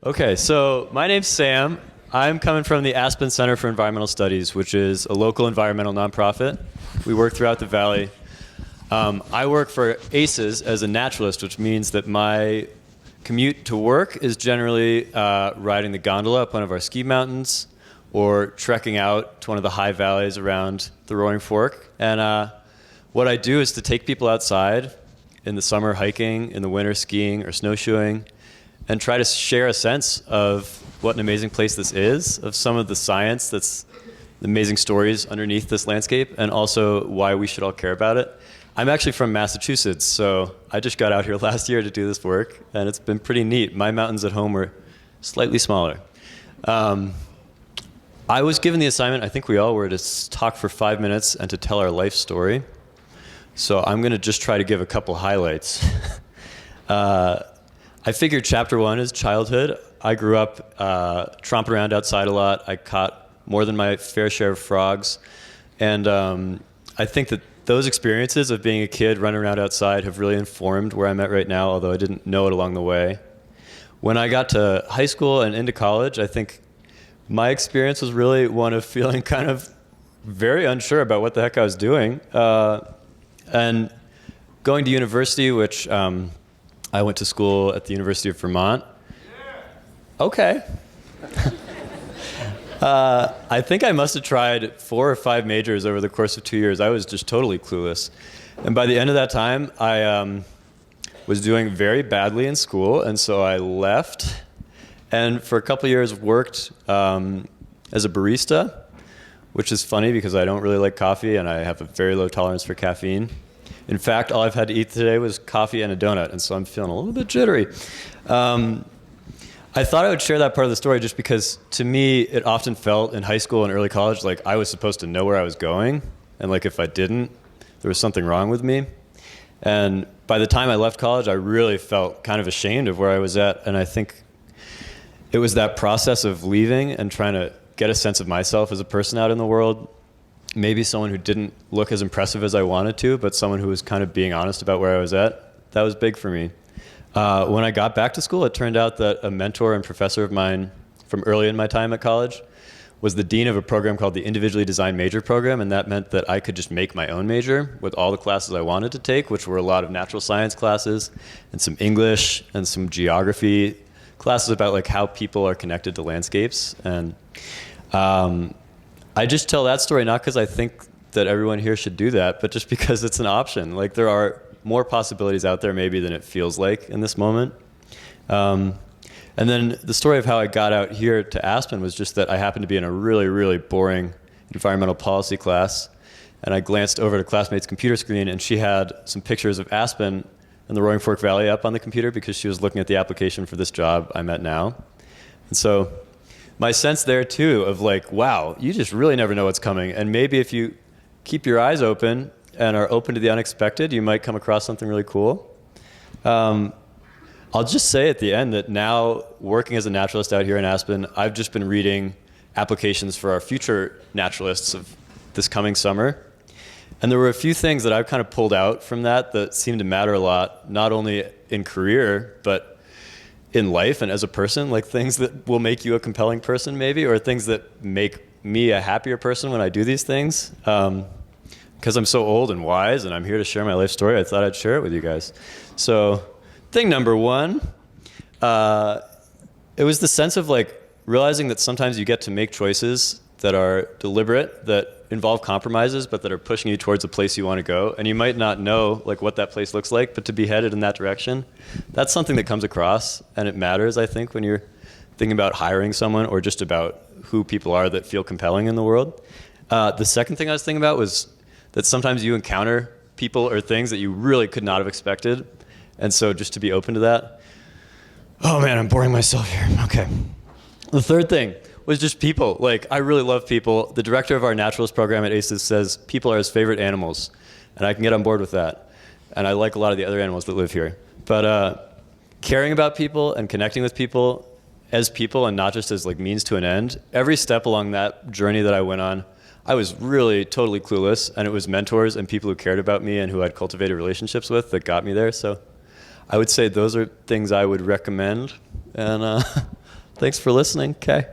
Okay, so my name's Sam. I'm coming from the Aspen Center for Environmental Studies, which is a local environmental nonprofit. We work throughout the valley. I work for ACES as a naturalist, which means that my commute to work is generally riding the gondola up one of our ski mountains or trekking out to one of the high valleys around the Roaring Fork. And what I do is to take people outside in the summer hiking, in the winter skiing or snowshoeing, and try to share a sense of what an amazing place this is, of some of the science that's the amazing stories underneath this landscape, and also why we should all care about it. I'm actually from Massachusetts, so I just got out here last year to do this work, and it's been pretty neat. My mountains at home were slightly smaller. I was given the assignment, I think we all were, to talk for 5 minutes and to tell our life story. So I'm going to just try to give a couple highlights. I figured chapter 1 is childhood. I grew up tromping around outside a lot. I caught more than my fair share of frogs. And I think that those experiences of being a kid running around outside have really informed where I'm at right now, although I didn't know it along the way. When I got to high school and into college, I think my experience was really one of feeling kind of very unsure about what the heck I was doing. And going to university, which I went to school at the University of Vermont. Okay. I think I must have tried 4 or 5 majors over the course of 2 years. I was just totally clueless. And by the end of that time, I was doing very badly in school, and so I left. And for a couple of years worked as a barista, which is funny because I don't really like coffee and I have a very low tolerance for caffeine. In fact, all I've had to eat today was coffee and a donut, and so I'm feeling a little bit jittery. I thought I would share that part of the story just because, to me, it often felt in high school and early college like I was supposed to know where I was going, and like if I didn't, there was something wrong with me. And by the time I left college, I really felt kind of ashamed of where I was at, and I think it was that process of leaving and trying to get a sense of myself as a person out in the world. Maybe someone who didn't look as impressive as I wanted to, but someone who was kind of being honest about where I was at. That was big for me. When I got back to school, it turned out that a mentor and professor of mine from early in my time at college was the dean of a program called the Individually Designed Major Program, and that meant that I could just make my own major with all the classes I wanted to take, which were a lot of natural science classes and some English and some geography classes about like how people are connected to landscapes. And I just tell that story not because I think that everyone here should do that, but just because it's an option. Like there are more possibilities out there maybe than it feels like in this moment. And then the story of how I got out here to Aspen was just that I happened to be in a really, really boring environmental policy class, and I glanced over to a classmate's computer screen, and she had some pictures of Aspen and the Roaring Fork Valley up on the computer because she was looking at the application for this job I'm at now. And so my sense there too of like, wow, you just really never know what's coming. And maybe if you keep your eyes open and are open to the unexpected, you might come across something really cool. I'll just say at the end that now working as a naturalist out here in Aspen, I've just been reading applications for our future naturalists of this coming summer. And there were a few things that I've kind of pulled out from that seem to matter a lot, not only in career, but in life and as a person, like things that will make you a compelling person maybe, or things that make me a happier person when I do these things. Because I'm so old and wise and I'm here to share my life story, I thought I'd share it with you guys. So thing number 1, it was the sense of like realizing that sometimes you get to make choices that are deliberate, that involve compromises, but that are pushing you towards a place you want to go. And you might not know like what that place looks like, but to be headed in that direction, that's something that comes across, and it matters, I think, when you're thinking about hiring someone or just about who people are that feel compelling in the world. The second thing I was thinking about was that sometimes you encounter people or things that you really could not have expected. And so just to be open to that. Oh man, I'm boring myself here. Okay. The third thing was just people. Like, I really love people. The director of our naturalist program at ACES says people are his favorite animals, and I can get on board with that. And I like a lot of the other animals that live here. But caring about people and connecting with people as people and not just as like means to an end, every step along that journey that I went on, I was really totally clueless, and it was mentors and people who cared about me and who I'd cultivated relationships with that got me there. So I would say those are things I would recommend. And Thanks for listening. Okay.